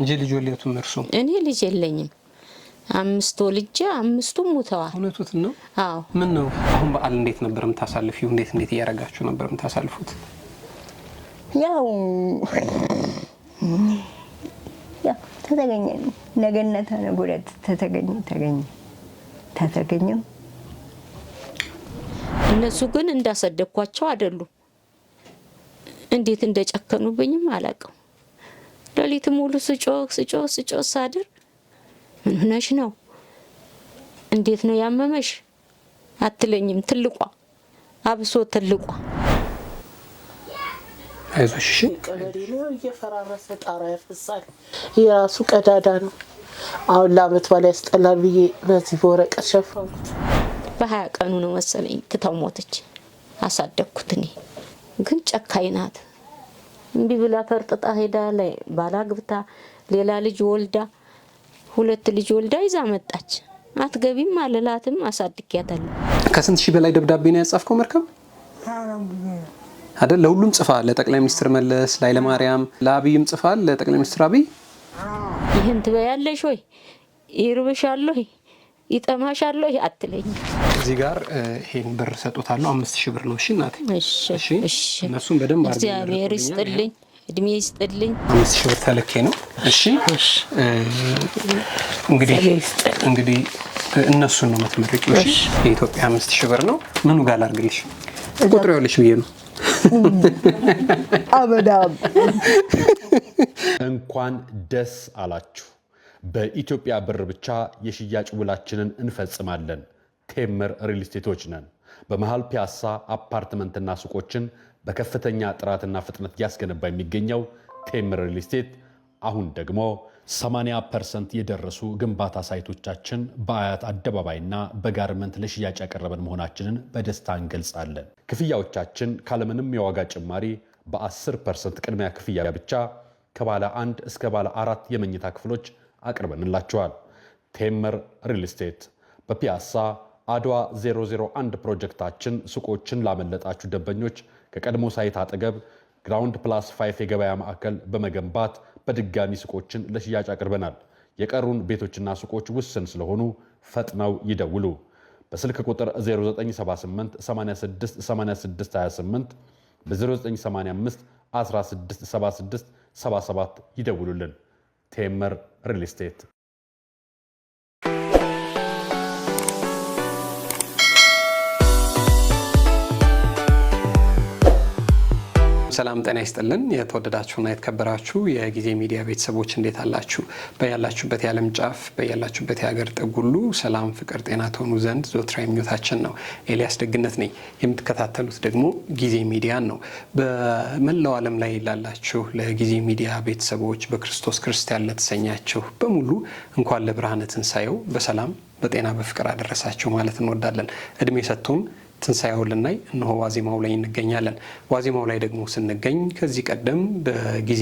እንጂ ልጅ ወልየቱም እርሱ እኔ ልጅ የለኝም 5 ልጅ 5ቱም ሞተዋል እውነቱት ነው አዎ ምን ነው አሁን በዓል እንዴት ነበር የምታሳልፊው እንዴት ያረጋችሁ ነበር የምታሳልፉት ያው ተተገኘ ነገነታ ነገረት ተተገኘ እነሱ ግን እንዳሰደኳቸው አይደሉም እንዴት እንደጨከኑብኝም አላቀው ሌሊት ሙሉ ስጮህ ሳድር ምን ሆነሽ ነው እንዴት ነው ያመመሽ አትለኝም ትልቋ አብሶ ትልቋ አይዞሽ እሺ ቀለዲኖ እየፈራረሰ ጣራ ያፈሳል የራሱ ቀዳዳ ነው አሁን ለአመት ባለ ያስጠላል ብዬ በዚህ በወረቀት ሸፈንኩት በ20 ቀኑ ነው መሰለኝ ትታው ሞተች አሳደኩት እኔ ግን ጨካኝ ናት እንቢ ብላ ፈርጥጣ ሄዳ ላይ ባላግብታ ሌላ ልጅ ወልዳ 2 ልጅ ወልዳ ይዛ መጣች አትገቢም አለላትም አሳድቂያታለሁ ከስንት ሺህ በላይ ደብዳቤ ነው ያጻፍከው መርከብ አይደል ለሁሉም ጽፋል ለጠቅላይ ሚኒስትር መለስ ለኃይለማርያም ለአብይም ጽፋል ለጠቅላይ ሚኒስትር አብይ ይሄን ትበያለሽ ወይ ይርብሻል ወይ ይጠማሻል ወይ አትለኝ እዚህ ጋር ይሄን ብር ሰጥቷለሁ 5000 ብር ነው እሺ እናቴ እሺ እነሱን በደንብ አርገው እግዚአብሔር ይስጥልኝ እድሜ ይስጥልኝ 5000 ብር ተለኬ ነው እሺ እንግዲህ እነሱን ነው የምትመርቂው እሺ የኢትዮጵያ 5000 ብር ነው ምኑ ጋር ላርግልሽ ቁጥሩ ያለሽ ብዬ ነው አበዳም እንኳን ደስ አላችሁ በኢትዮጵያ ብር ብቻ የሽያጭ ውላችንን እንፈጽማለን ቴምር ሪል ስቴቶች ነን በመሃል ፒያሳ አፓርትመንትና ሱቆችን በከፍተኛ ጥራትና ፍጥነት ያስገነባ የሚገኘው ቴምር ሪል ስቴት አሁን ደግሞ 80% የደረሱ ግንባታ ሳይቶቻችን በአያት አደባባይና በጋርመንት ለሽያጭ ያቀረበን መሆናችንን በደስታ እንገልጻለን ክፍያዎቻችን ካለምንም የዋጋ ጭማሪ በ10% ቅድሚያ ክፍያ ብቻ ከባለ 1 እስከ ባለ 4 የመኝታ ክፍሎች አቅርበንላችኋል ቴምር ሪል ስቴት በፒያሳ አድዋ 001 ፕሮጀክታችን ሱቆችን ላመለጣችሁ ደንበኞች ከቀድሞ ሳይት አጠገብ ግራውንድ ፕላስ 5 የገበያ ማዕከል በመገንባት በድጋሚ ሱቆችን ለሽያጭ አቅርበናል የቀሩን ቤቶችና ሱቆች ውስን ስለሆኑ ፈጥነው ይደውሉ በስልክ ቁጥር 0978 86 86 28 በ0985 16 76 77 ይደውሉልን ቴምር ሪል ስቴት ሰላም ጤና ይስጥልን የተወደዳችሁና የተከበራችሁ የጊዜ ሚዲያ ቤተሰቦች እንዴት አላችሁ በያላችሁበት የዓለም ጫፍ በያላችሁበት የሀገር ጥግ ሁሉ ሰላም ፍቅር ጤና ተሆኑ ዘንድ ዘወትር ምኞታችን ነው ኤልያስ ደግነት ነኝ የምትከታተሉት ደግሞ ጊዜ ሚዲያን ነው በመላው ዓለም ላይ ላላችሁ ለጊዜ ሚዲያ ቤተሰቦች በክርስቶስ ክርስቲያን ለተሰኛችሁ በሙሉ እንኳን ለብርሃነ ትንሳኤው በሰላም በጤና በፍቅር አደረሳችሁ ማለት እንወዳለን እድሜ ሰጥቶን ትንሳኤውን ልናይ እነሆ ዋዜማው ላይ እንገኛለን ዋዜማው ላይ ደግሞ ስንገኝ ከዚህ ቀደም በጊዜ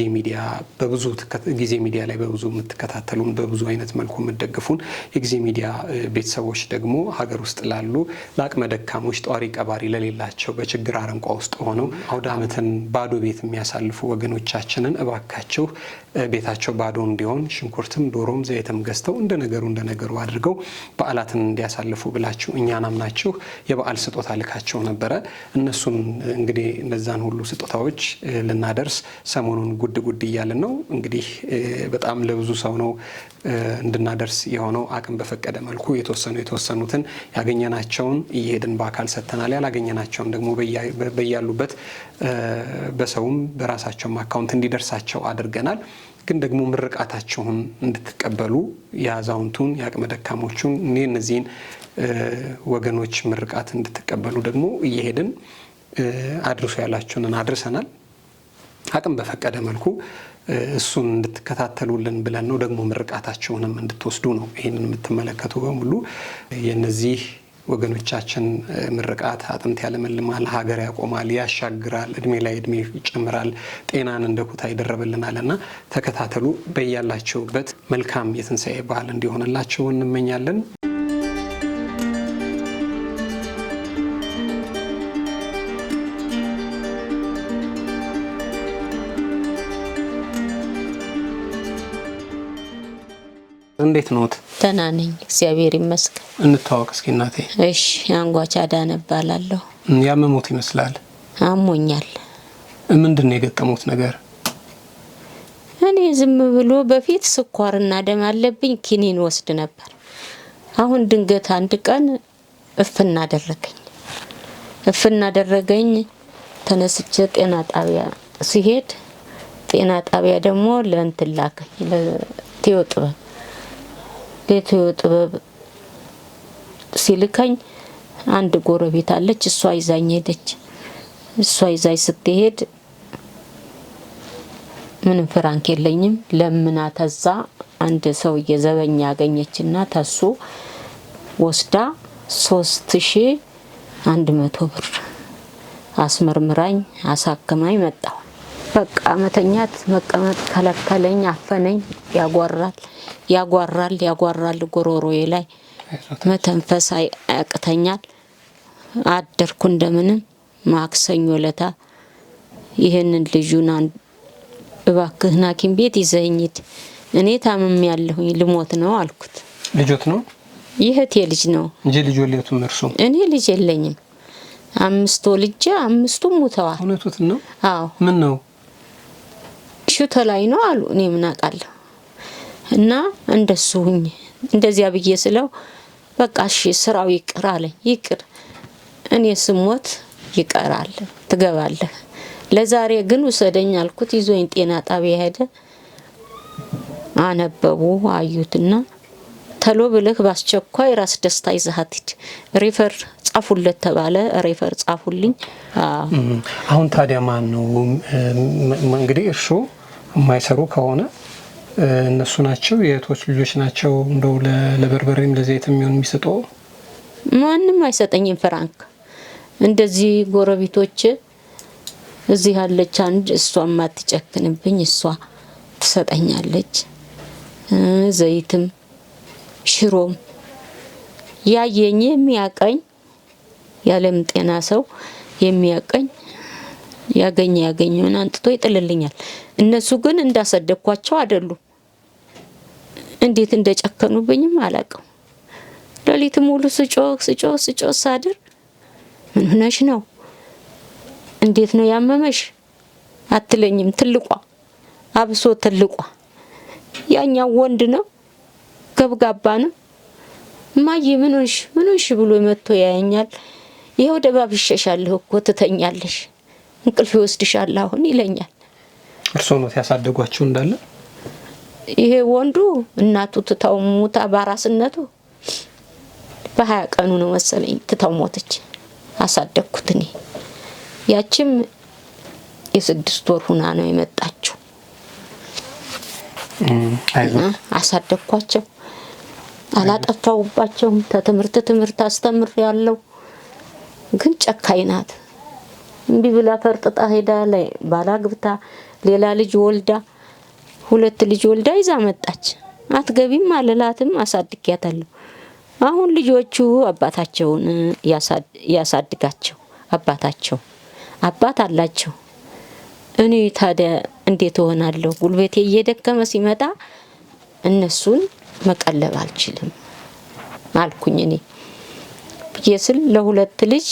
ሚዲያ ላይ በብዙ የምትከታተሉን በብዙ አይነት መልኩ የምትደግፉን የጊዜ ሚዲያ ቤተሰቦች ደግሞ ሀገር ውስጥ ላሉ ለአቅመ ደካሞች ጧሪ ቀባሪ ለሌላቸው በችግር አረንቋ ውስጥ ሆነው አውደ ዓመትን ባዶ ቤት የሚያሳልፉ ወገኖቻችንን እባካችሁ ቤታቸው ባዶ እንዲሆን ሽንኩርትም ዶሮም ዘይትም ገዝተው እንደነገሩ አድርገው በዓላትን እንዲያሳልፉ ብላችሁ እኛን አምናችሁ የበዓል ስጦታ ልካቸው ነበረ እነሱን እንግዲህ እነዛን ሁሉ ስጦታዎች ልናደርስ ሰሞኑን ጉድ እያልን ነው እንግዲህ በጣም ለብዙ ሰው ነው እንድናደርስ የሆነው አቅም በፈቀደ መልኩ የተወሰኑትን ያገኘናቸውን እየሄድን በአካል ሰተናል ያላገኘናቸውን ደግሞ በያሉበት በሰውም በራሳቸው አካውንት እንዲደርሳቸው አድርገናል ግን ደግሞ ምርቃታቸውን እንድትቀበሉ ያዛውንቱን ያቅመ ደካሞቹን እነዚህን ወገኖች ምርቃት እንድትቀበሉ ደግሞ እየሄድን አድርሶ ያላችሁንን አድርሰናል አቅም በፈቀደ መልኩ እሱን እንድትከታተሉልን ብለን ነው ደግሞ ምርቃታቸውንም እንድትወስዱ ነው ይሄንን የምትመለከቱ በሙሉ የነዚህ ወገኖቻችን ምርቃት አጥንት ያለመልማል ሀገር ያቆማል ያሻግራል እድሜ ላይ እድሜ ይጨምራል ጤናን እንደኩታ ይደረብልናልና ተከታተሉ በያላችሁበት መልካም የትንሳኤ በዓል እንዲሆንላችሁ እንመኛለን እንዴት ነዎት? ደህና ነኝ እግዚአብሔር ይመስገን። እንተዋወቅ እስኪ እናቴ። እሺ አንጓቻ ዳነ እባላለሁ። ያመሙት ይመስላል። አሞኛል። ምንድነው የገጠሙት ነገር? እኔ ዝም ብሎ በፊት ስኳርና ደም አለብኝ ኪኒን ወስድ ነበር። አሁን ድንገት አንድ ቀን እፍና አደረገኝ። ተነስቼ ጤና ጣቢያ ሲሄድ ጤና ጣቢያ ደግሞ ለእንትን ላከኝ ለቴዎ ጥበብ ሲልከኝ አንድ ጎረቤት አለች እሷ ይዛኝ ሄደች። እሷ ይዛኝ ስትሄድ ምንም ፍራንክ የለኝም ለምና ተዛ አንድ ሰው የዘበኛ ያገኘችና ተሱ ወስዳ 3100 ብር አስመርምራኝ አሳክማኝ መጣሁ። በቃ መተኛት መቀመጥ ከለከለኝ፣ አፈነኝ። ያጓራል ጎሮሮዬ ላይ መተንፈስ ያቅተኛል። አደርኩ እንደምንም። ማክሰኞ ለታ ይሄንን ልጁን እባክህና ሐኪም ቤት ይዘኝ ሂድ እኔ ታምም ያለሁኝ ልሞት ነው አልኩት። ልጆት ነው? ይሄቴ ልጅ ነው እንጂ ልጅ ወለቱም እርሱ? እኔ ልጅ የለኝም። 5 ልጅ 5ቱም ሞተዋል። እውነቱት ነው? አዎ። ምን ነው? ሹተ ላይ ነው አሉ። እኔ ምን አውቃለሁ። እና እንደሱኝ እንደዚያ ብዬ ስለው በቃ እሺ ስራው ይቅር አለኝ። ይቅር እኔ ስሞት ይቀራል ትገባለህ፣ ለዛሬ ግን ውሰደኝ አልኩት። ይዞኝ ጤና ጣቢያ ሄደ። አነበቡ አዩትና ተሎ ብለህ ባስቸኳይ ራስ ደስታ ይዘሃት ሂድ ሪፈር ጻፉለት ተባለ። ሪፈር ጻፉልኝ። አሁን ታዲያ ማን ነው እንግዲህ እርሱ የማይሰሩ ከሆነ እነሱ ናቸው የእህቶች ልጆች ናቸው እንደው ለበርበሬም ለዘይትም የሚሆን የሚሰጠው? ማንም አይሰጠኝም ፍራንክ። እንደዚህ ጎረቤቶች እዚህ ያለች አንድ እሷ ማትጨክንብኝ እሷ ትሰጠኛለች። ዘይትም ሽሮም ያየኝ የሚያቀኝ ያለም ጤና ሰው የሚያቀኝ ያገኘውን አንጥቶ ይጥልልኛል። እነሱ ግን እንዳሰደኳቸው አይደሉም። እንዴት እንደጨከኑብኝም አላውቅም። ሌሊት ሙሉ ስጮህ ሳድር ምን ሆነሽ ነው? እንዴት ነው ያመመሽ አትለኝም። ትልቋ አብሶ ትልቋ ያኛው ወንድ ነው ገብጋባ ነው። ማዬ ምን ሆንሽ ብሎ መጥቶ ያየኛል። ይሄው ደባብ ይሸሻለሁ እኮ ትተኛለሽ፣ እንቅልፍ ይወስድሻል አሁን ይለኛል። እርሶ ነው ያሳደጓቸው እንዳለ? ይሄ ወንዱ እናቱ ትታው ሞታ ባራስነቱ በ20 ቀኑ ነው መሰለኝ ትታው ሞተች። አሳደግኩት እኔ። ያቺም የ6 ወር ሁና ነው የመጣችው። አሳደግኳቸው። አላጠፋውባቸውም። ትምህርት አስተምር ያለው ግን ጨካኝ ናት። እምቢ ብላ ፈርጥጣ ሄዳ ላይ ባላግብታ ሌላ ልጅ ወልዳ 2 ልጅ ወልዳ ይዛ መጣች። አትገቢም አልላትም አሳድጊያታለሁ። አሁን ልጆቹ አባታቸውን ያሳድጋቸው አባት አላቸው። እኔ ታዲያ እንዴት ሆናለሁ? ጉልበቴ እየደከመ ሲመጣ እነሱን መቀለብ አልችልም አልኩኝ። እኔ ብዬስል ለ2 ልጅ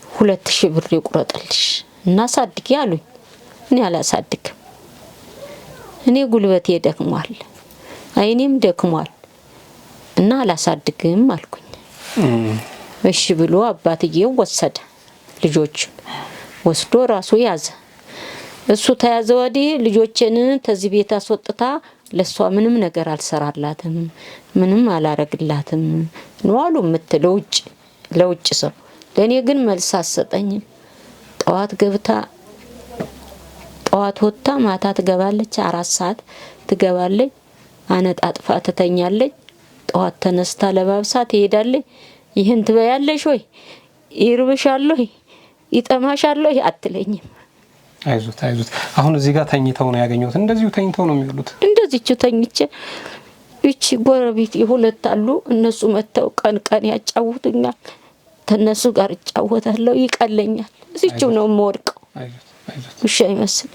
2000 ብር ይቁረጥልሽ እና አሳድጊ አሉኝ። እኔ አላሳድግም፣ እኔ ጉልበቴ ደክሟል፣ አይኔም ደክሟል እና አላሳድግም አልኩኝ። እሺ ብሎ አባትዬው ወሰደ። ልጆቹን ወስዶ ራሱ ያዘ። እሱ ተያዘ ወዲህ ልጆችን ተዚህ ቤት አስወጥታ ለሷ ምንም ነገር አልሰራላትም፣ ምንም አላረግላትም ነው አሉ የምትለው ለውጭ ሰው። ለኔ ግን መልስ አሰጠኝም። ጠዋት ወጣ ማታ ትገባለች፣ 4 ሰዓት ትገባለች፣ አነጣጥፋ ትተኛለች። ጠዋት ተነስታ ለባብሳ ትሄዳለች። ይህን ትበያለሽ ወይ ይርብሻል ወይ ይጠማሻል ወይ አትለኝም። አይዞት አሁን እዚህ ጋር ተኝተው ነው ያገኘሁት። እንደዚሁ ተኝተው ነው የሚውሉት? እንደዚህቹ ተኝቼ እቺ ጎረቤት ይሁለት አሉ። እነሱ መተው ቀን ያጫውቱኛል። ተነሱ ጋር እጫወታለሁ፣ ይቀለኛል። እዚህቹ ነው የምወድቀው። ውሻ ይመስል።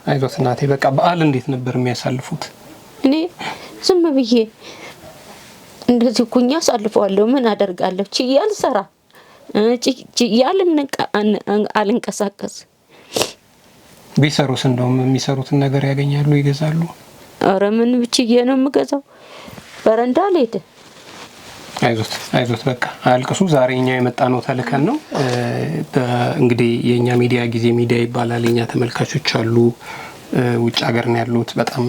አይዞት እናቴ። በቃ በዓል እንዴት ነበር የሚያሳልፉት? እኔ ዝም ብዬ እንደዚህ ኩኛ አሳልፈዋለሁ። ምን አደርጋለሁ? ችያል ሰራ ችያል አልንቀሳቀስ። ቢሰሩስ እንደውም የሚሰሩትን ነገር ያገኛሉ፣ ይገዛሉ። ኧረ ምን ብቻዬ ነው የምገዛው? በረንዳ አልሄድ። አይዞት በቃ አልቅሱ። ዛሬ እኛ የመጣ ነው ተልከን ነው። እንግዲህ የኛ ሚዲያ ጊዜ ሚዲያ ይባላል። የኛ ተመልካቾች አሉ ውጭ ሀገር ነው ያሉት። በጣም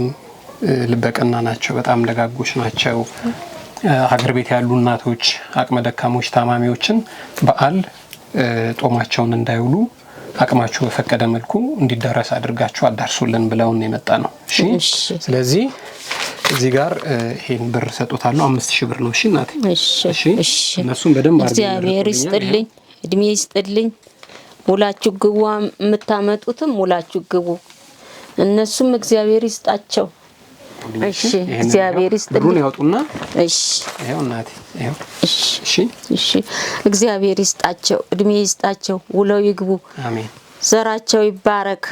ልበቀና ናቸው፣ በጣም ደጋጎች ናቸው። ሀገር ቤት ያሉ እናቶች፣ አቅመ ደካሞች፣ ታማሚዎችን በዓል ጦማቸውን እንዳይውሉ አቅማችሁ በፈቀደ መልኩ እንዲዳረስ አድርጋችሁ አዳርሱልን ብለውን የመጣ ነው። እሺ ስለዚህ እዚህ ጋር ይሄን ብር ሰጡታለሁ። 5000 ብር ነው። እሺ እናቴ። እሺ እነሱም በደንብ አድርገው እግዚአብሔር ይስጥልኝ፣ እድሜ ይስጥልኝ። ሙላችሁ ግቡ፣ የምታመጡትም ሙላችሁ ግቡ። እነሱም እግዚአብሔር ይስጣቸው። እሺ እግዚአብሔር ይስጥልኝ። ብሩን ያውጡና እሺ ይሄው እናቴ ይሄው። እሺ እግዚአብሔር ይስጣቸው፣ እድሜ ይስጣቸው፣ ውለው ይግቡ። አሜን። ዘራቸው ይባረክ።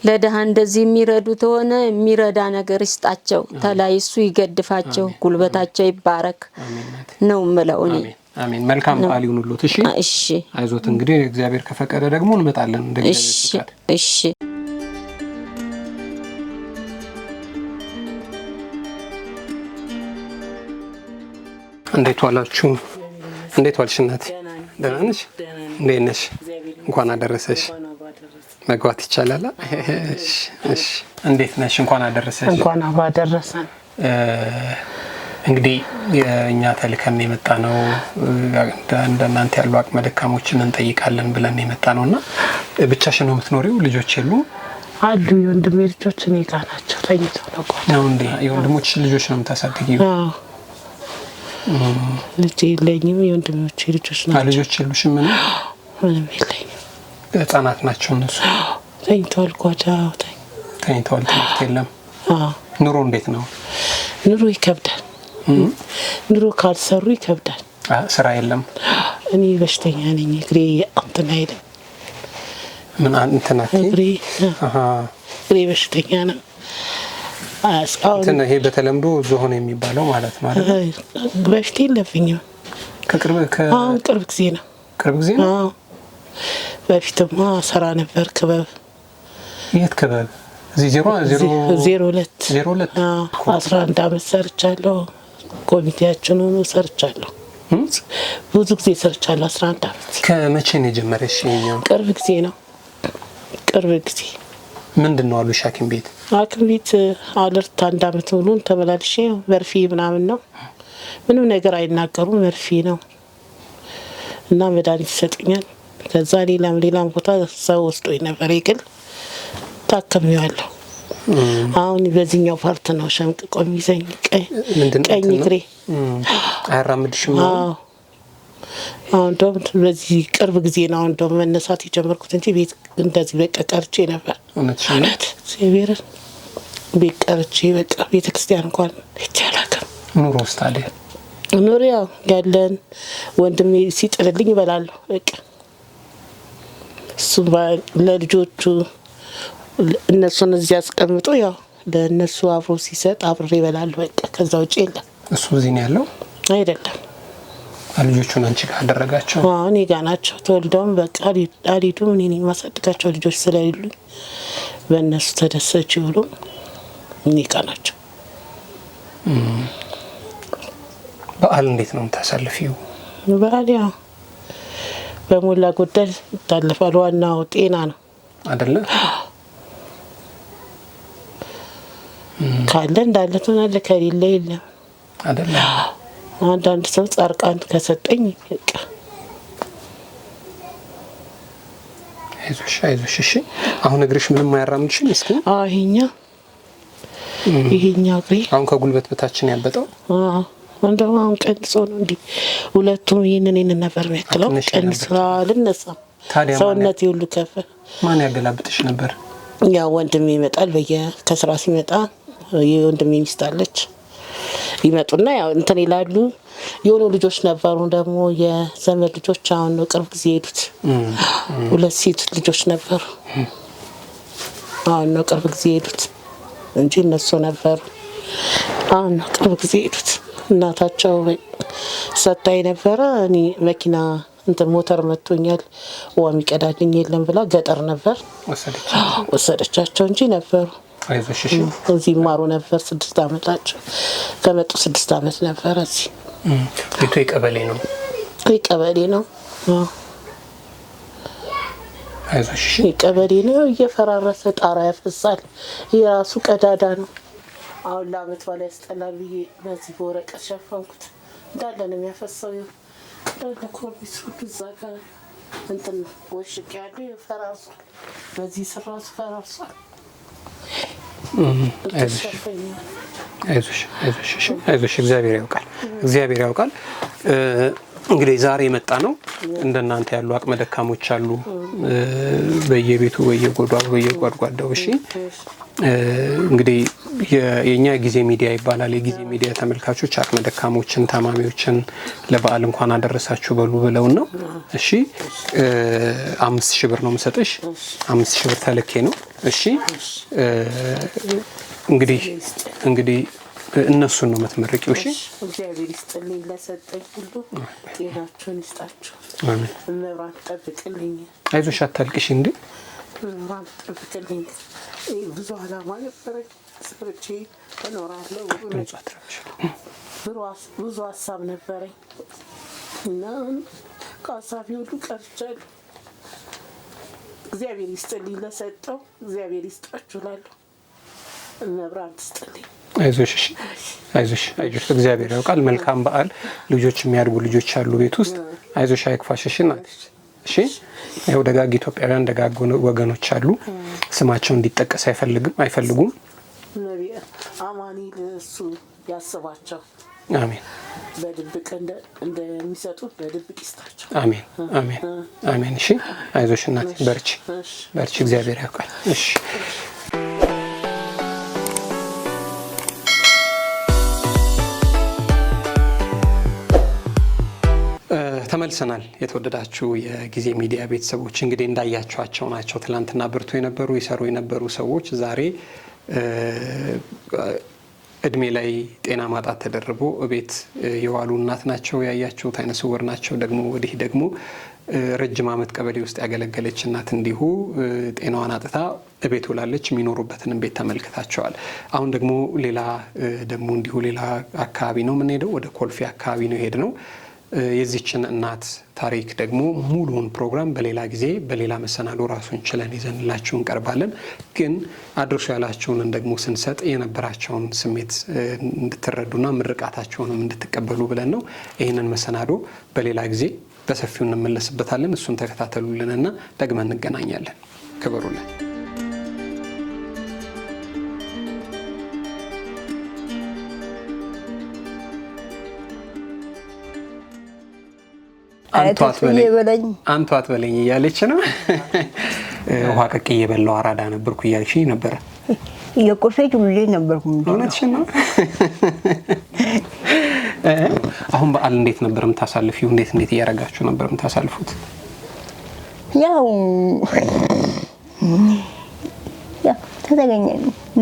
ለደሃ እንደዚህ የሚረዱት ሆነ የሚረዳ ነገር ይስጣቸው። ተላይ እሱ ይገድፋቸው፣ ጉልበታቸው ይባረክ ነው የምለው እኔ። አሜን። መልካም በዓል ይሁንልዎት። እሺ አይዞት። እንግዲህ እግዚአብሔር ከፈቀደ ደግሞ እንመጣለን እንደዚህ። እሺ እንዴት ዋላችሁ? እንዴት ዋልሽ እናቴ? ደህና ነሽ? እንዴት ነሽ? እንኳን አደረሰሽ። መግባት ይቻላል? እሺ እንዴት ነሽ? እንኳን አደረሰሽ። እንኳን አደረሰን። እንግዲህ የኛ ተልከን የመጣ ነው እንደናንተ ያሉ አቅመ ደካሞችን እንጠይቃለን ብለን የመጣ ነውና ብቻሽን ነው የምትኖሪው? ልጆች የሉ? አሉ። የወንድሜ ልጆች እኔ ጋር ናቸው፣ ተኝተው ነው ጓዳ ነው እንዴ? የወንድሞች ልጆች ነው የምታሳድጊው? አዎ። ልጅ የለኝም፣ የወንድሞቼ ልጆች ናቸው። ልጆች የሉሽም? ምንም የለኝም። ህጻናት ናቸው እነሱ? ተኝተዋል፣ ጓዳ ተኝተዋል። ትምህርት የለም? ኑሮ እንዴት ነው? ኑሮ ይከብዳል። ኑሮ ካልሰሩ ይከብዳል። ስራ የለም? እኔ በሽተኛ ነኝ፣ እግሬ እንትን አይልም። ምን እንትን እግሬ በሽተኛ ነው። ይሄ በተለምዶ ዝሆን የሚባለው ማለት ነው አይደል? በፊት የለብኝም። አሁን ቅርብ ጊዜ ነው። ቅርብ ጊዜ ነው? በፊትማ ሰራ ነበር ክበብ። የት ክበብ? እዚህ 02 11 ዓመት ሰርቻለሁ። ኮሚቴያችን ሆኖ ሰርቻለሁ። ብዙ ጊዜ ሰርቻለሁ። 11 ዓመት። ከመቼ ነው የጀመረሽ? ቅርብ ጊዜ ነው። ቅርብ ጊዜ። ምንድን ነው አሉሽ? ሐኪም ቤት? ሐኪም ቤት አለርት 1 ዓመት ሙሉን ተመላልሼ መርፌ ምናምን ነው። ምንም ነገር አይናገሩም። መርፌ ነው እና መድኃኒት ይሰጡኛል። ከዛ ሌላም ቦታ ሰው ወስዶኝ ነበር። ይቅል ታከሚዋለሁ። አሁን በዚህኛው ፓርት ነው ሸምቅቆ የሚይዘኝ ቀኝ እግሬ። አያራምድሽም? አሁን ደግሞ በዚህ ቅርብ ጊዜ ነው አሁን ደግሞ መነሳት የጀመርኩት እንጂ ቤት እንደዚህ በቃ ቀርቼ ነበር። እውነት እግዚአብሔርን ቤት ቀርቼ በቃ ቤተክርስቲያን እንኳን ይቻላልከም። ኑሮ ውስጥ አይደል? ኑሮ ያው ያለን ወንድሜ ሲጥልልኝ እበላለሁ። በቃ እሱ ለልጆቹ እነሱን እዚህ አስቀምጦ ያው ለእነሱ አብሮ ሲሰጥ አብሬ እበላለሁ። በቃ ከዛ ውጭ የለም። እሱ እዚህ ነው ያለው? አይደለም። ልጆቹን አንቺ ጋር አደረጋቸው? እኔ ጋር ናቸው። ተወልደውም በቃ አልሄዱም። እኔ ነኝ የማሳድጋቸው ልጆች ስለሌሉኝ በእነሱ ተደሰች ብሎ እኔ ጋር ናቸው። በዓል እንዴት ነው የምታሳልፊው? በዓል ያው በሞላ ጎደል ይታለፋል። ዋናው ጤና ነው አይደለ? ካለ እንዳለ ትሆናለህ፣ ከሌለ የለም አይደለ? አንዳንድ ሰው ጻርቃን ከሰጠኝ በቃ አይዞሽ። እሺ አሁን እግርሽ ምንም አያራምድሽም? እስኪ ይሄኛ እግሬ አሁን ከጉልበት በታችን ያበጠው እንደው አሁን ቀንሶ ነው እንዴ? ሁለቱም ይሄንን ነበር የሚያክለው። ቀንሶ አልነሳም። ሰውነቴ ሁሉ ከፈ። ማን ያገላብጥሽ ነበር? ያው ወንድሜ ይመጣል። ከስራ ሲመጣ የወንድሜ ሚስት አለች። ይመጡና ያው እንትን ይላሉ። የሆኑ ልጆች ነበሩ ደግሞ የዘመድ ልጆች። አሁን ነው ቅርብ ጊዜ ሄዱት። 2 ሴት ልጆች ነበሩ። አሁን ነው ቅርብ ጊዜ ሄዱት እንጂ እነሱ ነበሩ። አሁን ቅርብ ጊዜ ሄዱት። እናታቸው ሰጣይ ነበረ። እኔ መኪና እንትን ሞተር መጥቶኛል ውሃ የሚቀዳልኝ የለም ብላ ገጠር ነበር ወሰደቻቸው እንጂ ነበሩ። አይዞሽ እሺ። እዚህ ይማሩ ነበር 6 ዓመታቸው ከመጡ 6 ዓመት ነበር። እዚህ ቤቱ የቀበሌ ነው። የቀበሌ ነው። አይዞሽ እሺ። የቀበሌ ነው። እየፈራረሰ ጣራ ያፈሳል። የራሱ ቀዳዳ ነው። አሁን ለአመት በላይ ያስጠላል ብዬ በዚህ በወረቀት ሸፈንኩት። እንዳለ ነው የሚያፈሰው። ኮርኒሱ እዛ ጋር እንትን ወሽቅ ያለ ፈራርሷል። በዚህ ስራሱ ፈራርሷል። አይዞሽ አይዞሽ እግዚአብሔር ያውቃል። እንግዲህ ዛሬ የመጣ ነው እንደናንተ ያሉ አቅመ ደካሞች አሉ በየቤቱ በየጓድጓዳው። እሺ እንግዲህ የኛ ጊዜ ሚዲያ ይባላል። የጊዜ ሚዲያ ተመልካቾች አቅመ ደካሞችን ታማሚዎችን ለበዓል እንኳን አደረሳችሁ በሉ ብለው ነው። እሺ 5000 ብር ነው የምሰጥሽ። 5000 ብር ተልኬ ነው። እሺ እንግዲህ እነሱን ነው የምትመርቂው። እሺ እግዚአብሔር ይስጥልኝ። ለሰጠኝ ሁሉ ጤናችሁን ይስጣችሁ። አሜን። መብራን ጠብቅልኝ። አይዞሽ አታልቅሽ እንዴ። መብራን ጠብቅልኝ። ብዙ አላማ ነበረኝ። ሰርቼ እኖራለሁ። ብዙ ሀሳብ ነበረኝ እና ከሀሳቤ ሁሉ ቀርቻለሁ። እግዚአብሔር ይስጥልኝ። ለሰጠው እግዚአብሔር ይስጣችሁ እላለሁ። መብራን ትስጥልኝ። አይዞሽ እግዚአብሔር ያውቃል። መልካም በዓል። ልጆች የሚያድጉ ልጆች አሉ ቤት ውስጥ። አይዞሽ አይክፋሽሽ እናት። እሺ ያው ደጋግ ኢትዮጵያውያን ደጋግ ወገኖች አሉ። ስማቸው እንዲጠቀስ አይፈልጉም። ነብይ አማኑኤል እሱ ያስባቸው። አሜን። በድብቅ እንደሚሰጡ በድብቅ ይስጣቸው። አሜን። እሺ አይዞሽ እናት፣ በርቺ። እግዚአብሔር ያውቃል። እሺ ተመልሰናል። የተወደዳችሁ የጊዜ ሚዲያ ቤተሰቦች እንግዲህ እንዳያችኋቸው ናቸው። ትላንትና ብርቱ የነበሩ ይሰሩ የነበሩ ሰዎች ዛሬ እድሜ ላይ ጤና ማጣት ተደርቦ እቤት የዋሉ እናት ናቸው። ያያችሁት አይነ ስውር ናቸው። ደግሞ ወዲህ ደግሞ ረጅም ዓመት ቀበሌ ውስጥ ያገለገለች እናት እንዲሁ ጤናዋን አጥታ እቤት ውላለች። የሚኖሩበትንም ቤት ተመልክታቸዋል። አሁን ደግሞ ሌላ አካባቢ ነው የምንሄደው። ወደ ኮልፌ አካባቢ ነው የሄድነው። የዚችን እናት ታሪክ ደግሞ ሙሉውን ፕሮግራም በሌላ ጊዜ በሌላ መሰናዶ ራሱን ችለን ይዘንላችሁ እንቀርባለን። ግን አድርሶ ያላችሁንን ደግሞ ስንሰጥ የነበራቸውን ስሜት እንድትረዱና ምርቃታቸውንም እንድትቀበሉ ብለን ነው። ይህንን መሰናዶ በሌላ ጊዜ በሰፊው እንመለስበታለን። እሱን ተከታተሉልንና ደግመን እንገናኛለን። ክበሩልን። አንቷት በለኝ እያለች ነው። ውሃ ቀቅ እየበላው አራዳ ነበርኩ እያለች ነበረ። የቆሰች ሁሌ ነበርኩ። እውነትሽን ነው። አሁን በዓል እንዴት ነበር የምታሳልፊው? እንዴት እያደረጋችሁ ነበር የምታሳልፉት? ያው ተተገኘ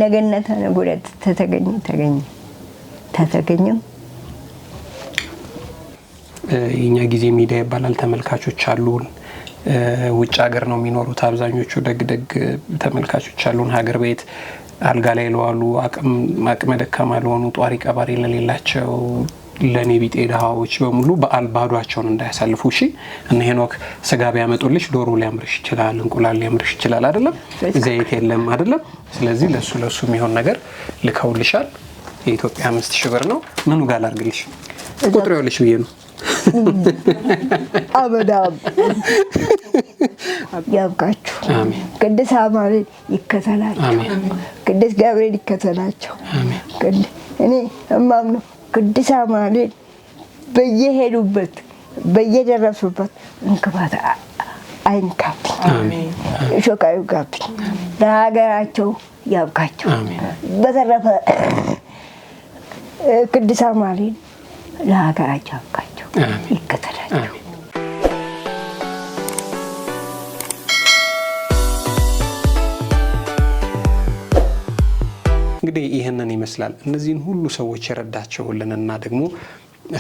ነገነት ነገረት ተተገኘ የኛ ጊዜ ሚዲያ ይባላል። ተመልካቾች አሉን። ውጭ ሀገር ነው የሚኖሩት አብዛኞቹ። ደግ ተመልካቾች አሉን። ሀገር ቤት አልጋ ላይ ለዋሉ አቅመ ደካማ ለሆኑ ጧሪ ቀባሪ ለሌላቸው ለኔ ቢጤ ድሃዎች በሙሉ በዓል ባዷቸውን እንዳያሳልፉ። እሺ እነ ሄኖክ ስጋ ቢያመጡልሽ ዶሮ ሊያምርሽ ይችላል፣ እንቁላል ሊያምርሽ ይችላል አይደለም? ዘይት የለም አይደለም? ስለዚህ ለሱ የሚሆን ነገር ልከውልሻል። የኢትዮጵያ 5000 ብር ነው። ምኑ ጋር ላድርግልሽ? ቁጥሬውልሽ ብዬ ነው። አበዳም ያብቃችሁ። አሜን። ቅዱስ አማኑኤል ይከተላቸው። ቅዱስ ገብርኤል ይከተላቸው። እኔ እማምነው ቅዱስ አማኑኤል በየሄዱበት በየደረሱበት እንቅፋት አይንካብኝ፣ እሾህ አይውጋብኝ። ለሀገራቸው ያብቃቸው። በተረፈ ቅዱስ አማኑኤል ለሀገራቸው ያብቃቸው፣ ይከተላቸው። እንግዲህ እንግዲህ ይሄንን ይመስላል። እነዚህን ሁሉ ሰዎች የረዳቸውልንና ደግሞ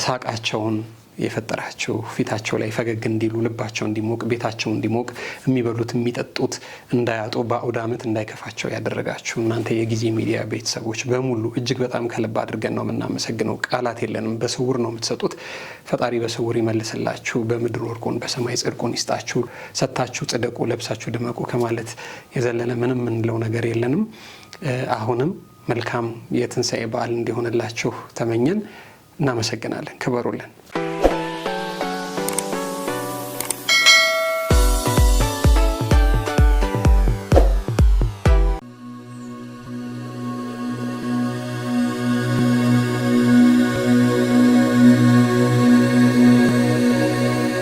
ሳቃቸውን የፈጠራቸው ፊታቸው ላይ ፈገግ እንዲሉ ልባቸው እንዲሞቅ ቤታቸው እንዲሞቅ የሚበሉት የሚጠጡት እንዳያጡ በአውደ ዓመት እንዳይከፋቸው ያደረጋችሁ እናንተ የጊዜ ሚዲያ ቤተሰቦች በሙሉ እጅግ በጣም ከልብ አድርገን ነው የምናመሰግነው። ቃላት የለንም። በስውር ነው የምትሰጡት። ፈጣሪ በስውር ይመልስላችሁ። በምድር ወርቁን በሰማይ ጽድቁን ይስጣችሁ። ሰጥታችሁ ጽደቁ፣ ለብሳችሁ ድመቁ ከማለት የዘለለ ምንም የምንለው ነገር የለንም። አሁንም መልካም የትንሣኤ በዓል እንዲሆንላችሁ ተመኘን። እናመሰግናለን። ክበሩልን።